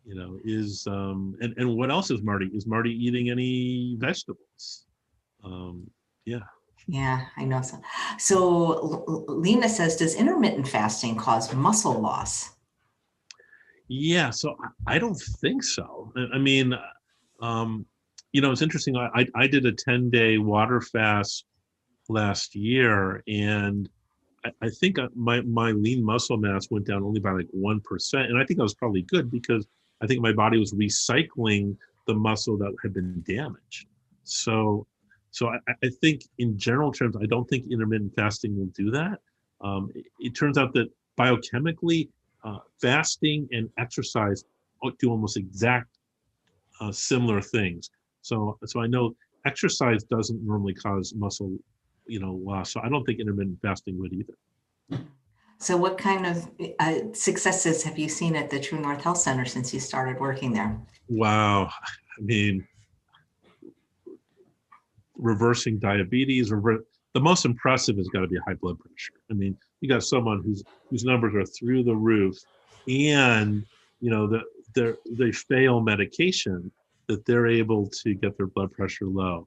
And what else is Marty? Is Marty eating any vegetables? Yeah. Yeah, I know. So Lena says, does intermittent fasting cause muscle loss? Yeah, so I don't think so. It's interesting. I did a 10-day water fast last year, and I think my lean muscle mass went down only by like 1%. And I think that was probably good, because I think my body was recycling the muscle that had been damaged. So I think in general terms, I don't think intermittent fasting will do that. It turns out that biochemically, fasting and exercise do almost exact similar things. So I know exercise doesn't normally cause muscle loss. So I don't think intermittent fasting would either. So what kind of successes have you seen at the True North Health Center since you started working there? Wow. Reversing diabetes, the most impressive has got to be high blood pressure. You got someone whose numbers are through the roof, and they fail medication, that they're able to get their blood pressure low.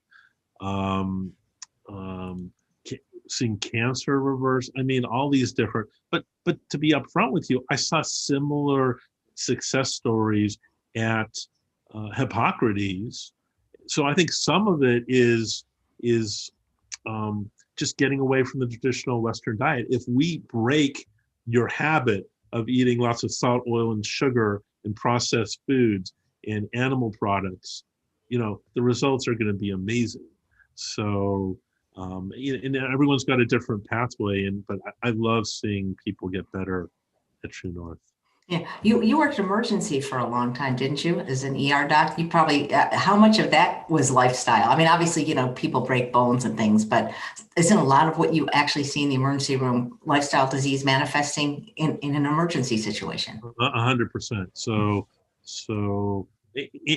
Seeing cancer reverse. All these different, but to be upfront with you, I saw similar success stories at Hippocrates. So I think some of it is just getting away from the traditional Western diet. If we break your habit of eating lots of salt, oil, and sugar and processed foods and animal products, the results are going to be amazing. So, and everyone's got a different pathway, but I love seeing people get better at True North. Yeah, you worked emergency for a long time, didn't you? As an ER doc, you probably, how much of that was lifestyle? Obviously, people break bones and things, but isn't a lot of what you actually see in the emergency room lifestyle disease manifesting in an emergency situation? 100%. So,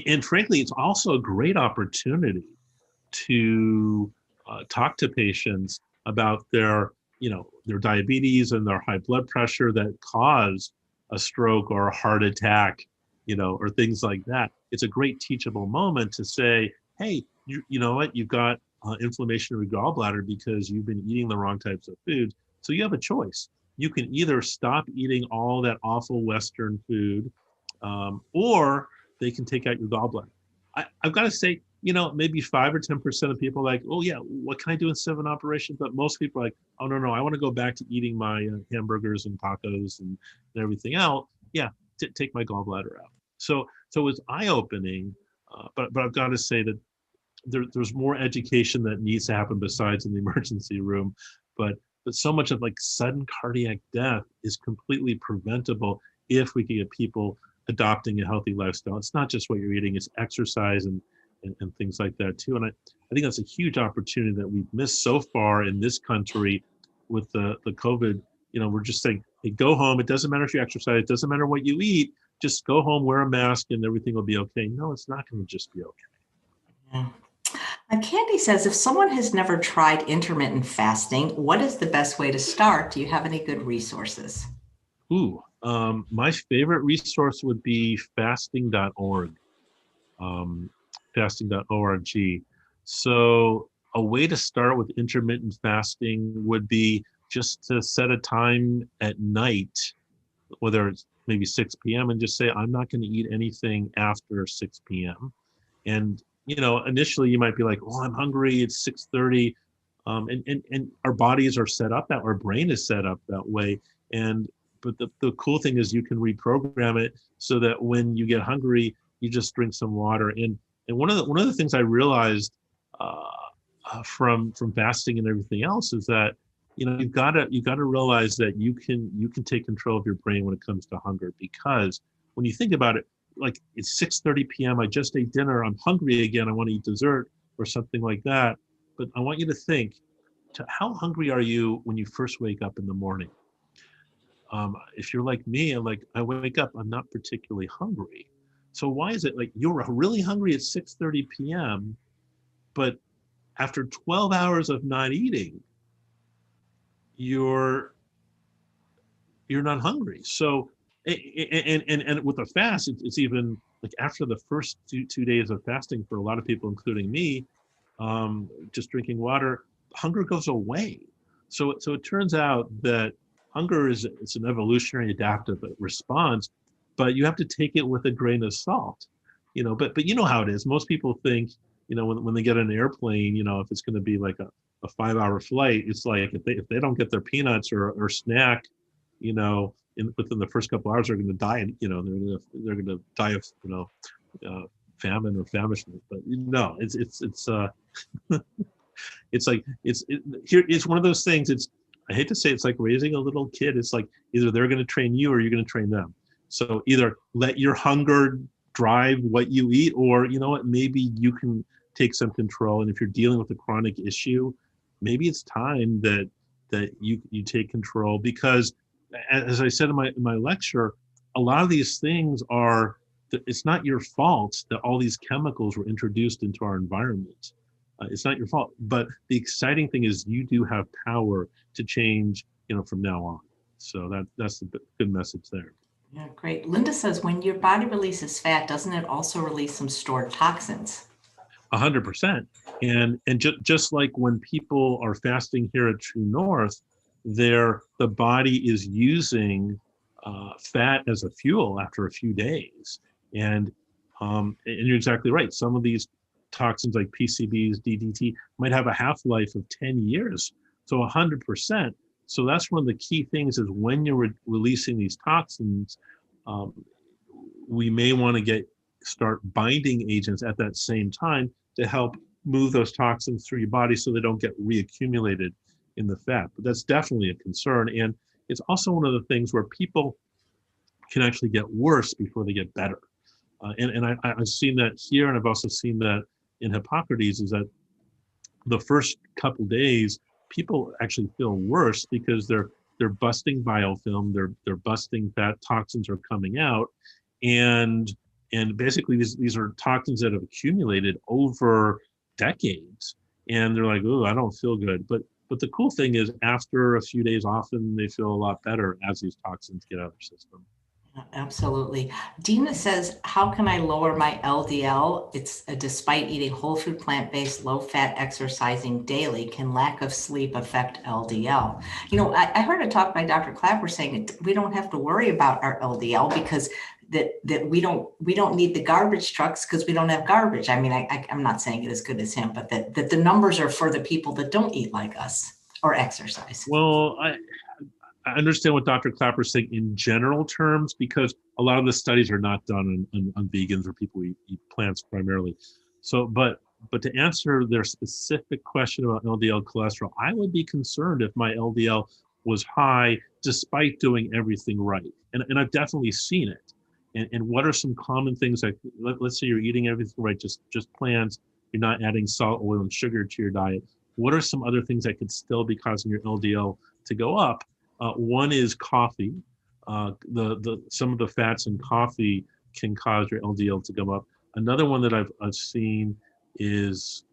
and frankly, it's also a great opportunity to talk to patients about their diabetes and their high blood pressure that cause a stroke or a heart attack, or things like that. It's a great teachable moment to say, hey, you know what, you've got inflammation of your gallbladder because you've been eating the wrong types of foods. So you have a choice. you can either stop eating all that awful Western food, or they can take out your gallbladder. I've got to say, maybe 5 or 10% of people are like, oh yeah, what can I do instead of an operation? But most people are like, oh no, I want to go back to eating my hamburgers and tacos and everything else. Yeah, take my gallbladder out. So it's eye-opening, but I've got to say that there's more education that needs to happen besides in the emergency room, but so much of like sudden cardiac death is completely preventable if we can get people adopting a healthy lifestyle. It's not just what you're eating, it's exercise and things like that too. And I think that's a huge opportunity that we've missed so far in this country with the COVID. We're just saying, hey, go home. It doesn't matter if you exercise, it doesn't matter what you eat, just go home, wear a mask and everything will be okay. No, it's not going to just be okay. Yeah. Candy says, if someone has never tried intermittent fasting, what is the best way to start? Do you have any good resources? Ooh, my favorite resource would be fasting.org. Fasting.org. So a way to start with intermittent fasting would be just to set a time at night, whether it's maybe 6 p.m. and just say, I'm not going to eat anything after 6 p.m. And, initially you might be like, oh, I'm hungry, it's 6:30. And our bodies are set up that, our brain is set up that way. But the cool thing is you can reprogram it so that when you get hungry, you just drink some water. And one of the things I realized from fasting and everything else is that you've got to realize that you can take control of your brain when it comes to hunger, because when you think about it, like it's 6:30 p.m. I just ate dinner. I'm hungry again. I want to eat dessert or something like that. But I want you to think, how hungry are you when you first wake up in the morning? If you're like me, I wake up, I'm not particularly hungry. So why is it like you're really hungry at 6:30 p.m., but after 12 hours of not eating, you're not hungry? So, and with a fast, it's even like after the first two days of fasting for a lot of people, including me, just drinking water, hunger goes away. So it turns out that hunger it's an evolutionary adaptive response, but you have to take it with a grain of salt. But you know how it is. Most people think, when they get on an airplane, if it's going to be like a 5-hour flight, it's like if they don't get their peanuts or snack, within the first couple hours, they're going to die, and they're going to die of famine or famishment. But no, it's it's one of those things. I hate to say, it's like raising a little kid. It's like either they're going to train you or you're going to train them. So either let your hunger drive what you eat, or maybe you can take some control. And if you're dealing with a chronic issue, maybe it's time that you take control, because as I said in my lecture, a lot of these things it's not your fault that all these chemicals were introduced into our environment. It's not your fault, but the exciting thing is you do have power to change, from now on. So that's a good message there. Yeah, great. Linda says, when your body releases fat, doesn't it also release some stored toxins? 100%. And just like when people are fasting here at True North, the body is using fat as a fuel after a few days. And you're exactly right. Some of these toxins like PCBs, DDT might have a half-life of 10 years. So 100%. So that's one of the key things, is when you're releasing these toxins, we may want to start binding agents at that same time to help move those toxins through your body so they don't get reaccumulated in the fat. But that's definitely a concern. And it's also one of the things where people can actually get worse before they get better. And I've seen that here, and I've also seen that in Hippocrates, is that the first couple days, people actually feel worse because they're busting biofilm, they're busting fat, toxins are coming out, and basically these are toxins that have accumulated over decades, and they're like, oh, I don't feel good. But the cool thing is, after a few days, often they feel a lot better as these toxins get out of their system. Absolutely. Dina says, how can I lower my LDL? It's despite eating whole food, plant-based, low-fat, exercising daily. Can lack of sleep affect LDL? You know, I heard a talk by Dr. Clapper saying we don't have to worry about our LDL because that we don't need the garbage trucks because we don't have garbage. I mean, I'm not saying it as good as him, but that the numbers are for the people that don't eat like us or exercise. Well, I understand what Dr. Clapper is saying in general terms, because a lot of the studies are not done on vegans or people who eat plants primarily. So, but to answer their specific question about LDL cholesterol, I would be concerned if my LDL was high despite doing everything right. And I've definitely seen it. And what are some common things like, let's say you're eating everything right, just plants, you're not adding salt, oil, and sugar to your diet. What are some other things that could still be causing your LDL to go up? One is coffee. Some of the fats in coffee can cause your LDL to go up. Another one that I've seen is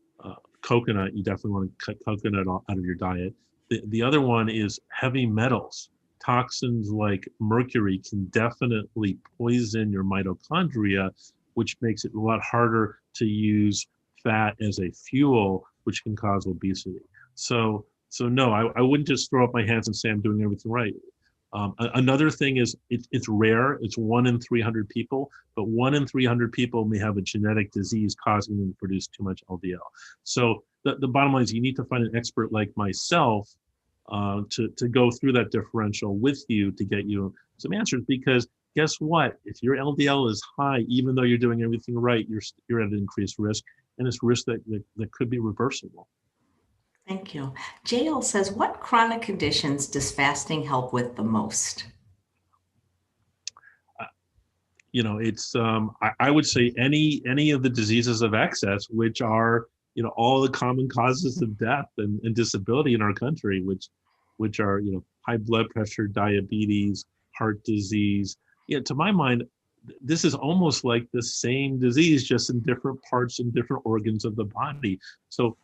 coconut. You definitely want to cut coconut out of your diet. The other one is heavy metals. Toxins like mercury can definitely poison your mitochondria, which makes it a lot harder to use fat as a fuel, which can cause obesity. So no, I wouldn't just throw up my hands and say I'm doing everything right. Another thing is it's rare. It's 1 in 300 people, but 1 in 300 people may have a genetic disease causing them to produce too much LDL. So the bottom line is you need to find an expert like myself to go through that differential with you to get you some answers. Because guess what? If your LDL is high, even though you're doing everything right, you're at an increased risk, and it's risk that could be reversible. Thank you. JL says, what chronic conditions does fasting help with the most? It's I would say any of the diseases of excess, which are all the common causes of death and disability in our country, which are high blood pressure, diabetes, heart disease. To my mind, this is almost like the same disease, just in different parts and different organs of the body. So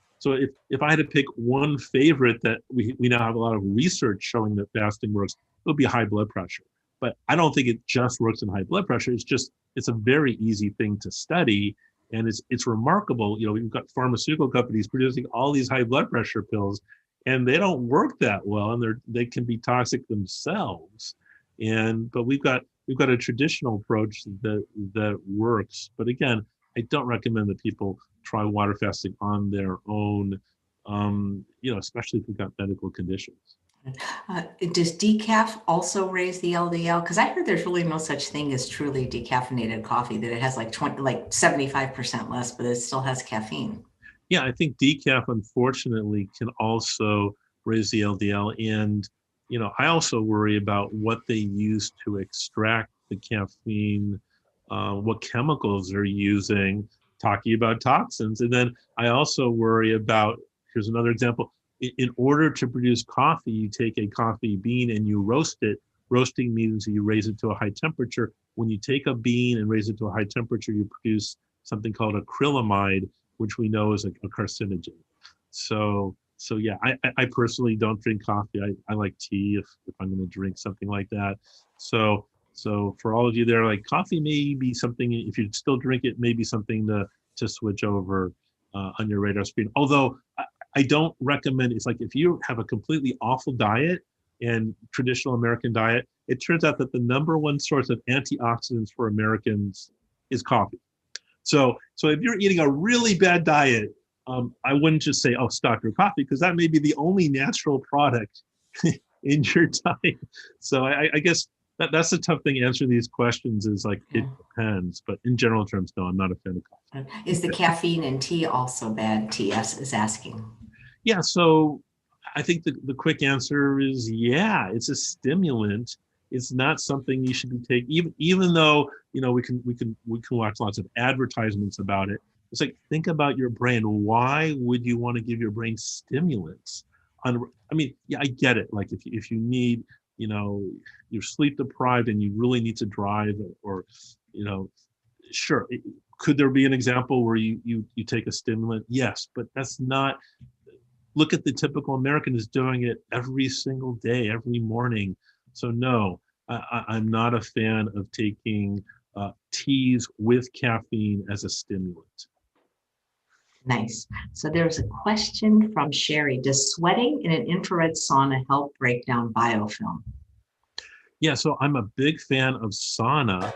if I had to pick one favorite that we now have a lot of research showing that fasting works, it would be high blood pressure. But I don't think it just works in high blood pressure. It's a very easy thing to study. And it's remarkable. We've got pharmaceutical companies producing all these high blood pressure pills, and they don't work that well, and they can be toxic themselves. But we've got a traditional approach that works. But again, I don't recommend that people try water fasting on their own, especially if you've got medical conditions. Does decaf also raise the LDL? Because I heard there's really no such thing as truly decaffeinated coffee, that it has like 75% less, but it still has caffeine. Yeah, I think decaf, unfortunately, can also raise the LDL. And, I also worry about what they use to extract the caffeine, what chemicals they're using, talking about toxins. And then I also worry about, here's another example. In order to produce coffee, you take a coffee bean and you roast it. Roasting means you raise it to a high temperature. When you take a bean and raise it to a high temperature, you produce something called acrylamide, which we know is a carcinogen. So yeah, I personally don't drink coffee. I like tea if I'm going to drink something like that. So for all of you there, like, coffee may be something, if you still drink it, maybe something to switch over on your radar screen. Although I don't recommend, it's like if you have a completely awful diet and traditional American diet, it turns out that the #1 source of antioxidants for Americans is coffee. So if you're eating a really bad diet, I wouldn't just say, stop your coffee, because that may be the only natural product in your diet. So I guess that's the tough thing answering these questions is like, it depends. But in general terms, no, I'm not a fan of coffee. Is the caffeine in tea also bad? TS is asking. Yeah, so I think the quick answer is, yeah, it's a stimulant. It's not something you should be taking, even though we can watch lots of advertisements about it. It's like, think about your brain. Why would you want to give your brain stimulants? I mean, yeah, I get it. Like if you need, you're sleep deprived and you really need to drive, or sure. Could there be an example where you take a stimulant? Yes, but that's not. Look at the typical American is doing it every single day, every morning. So no, I'm not a fan of taking teas with caffeine as a stimulant. Nice. So there's a question from Sherry. Does sweating in an infrared sauna help break down biofilm? Yeah, so I'm a big fan of sauna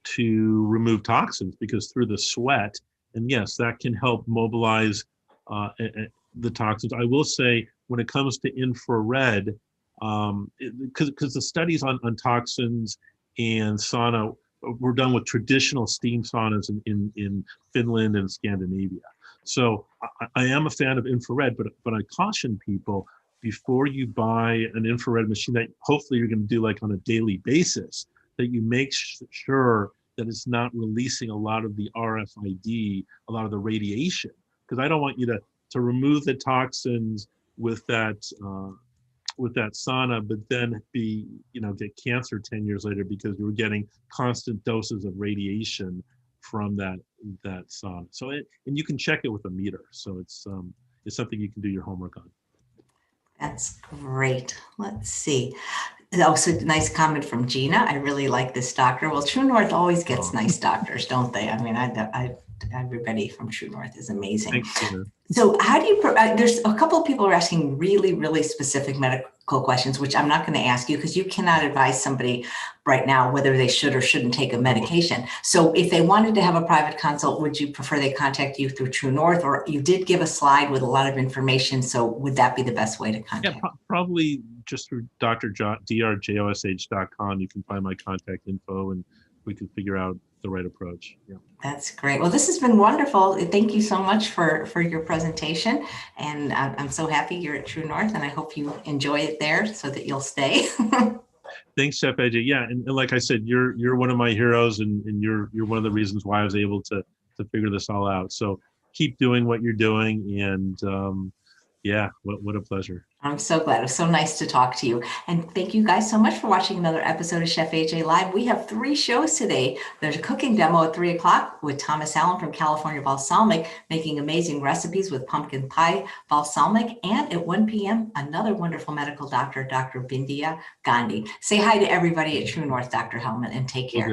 to remove toxins, because through the sweat, and yes, that can help mobilize the toxins. I will say, when it comes to infrared, because the studies on toxins and sauna were done with traditional steam saunas in Finland and Scandinavia. So I am a fan of infrared, but I caution people, before you buy an infrared machine that hopefully you're going to do like on a daily basis, that you make sure that it's not releasing a lot of the RFID, a lot of the radiation, because I don't want you to remove the toxins with that sauna, but then get cancer 10 years later because you were getting constant doses of radiation from that sauna. So and you can check it with a meter. So it's something you can do your homework on. That's great. Let's see. Also, nice comment from Gina. I really like this doctor. Well, True North always gets nice doctors, don't they? I mean, everybody from True North is amazing. Thanks, Gina. So how do you, there's a couple of people are asking really, really specific medical questions, which I'm not going to ask you because you cannot advise somebody right now whether they should or shouldn't take a medication. So if they wanted to have a private consult, would you prefer they contact you through True North? Or you did give a slide with a lot of information, so would that be the best way to contact? Yeah, probably just through drjosh.com. You can find my contact info and we can figure out the right approach. Yeah. That's great. Well, this has been wonderful. Thank you so much for your presentation. And I'm so happy you're at True North, and I hope you enjoy it there so that you'll stay. Thanks, Chef AJ. Yeah, and like I said, you're one of my heroes, and you're one of the reasons why I was able to figure this all out. So keep doing what you're doing, and yeah, what a pleasure. I'm so glad. It was so nice to talk to you. And thank you guys so much for watching another episode of Chef AJ Live. We have 3 shows today. There's a cooking demo at 3 o'clock with Thomas Allen from California Balsamic, making amazing recipes with pumpkin pie balsamic. And at 1 p.m., another wonderful medical doctor, Dr. Bindia Gandhi. Say hi to everybody at True North, Dr. Hellman, and take care.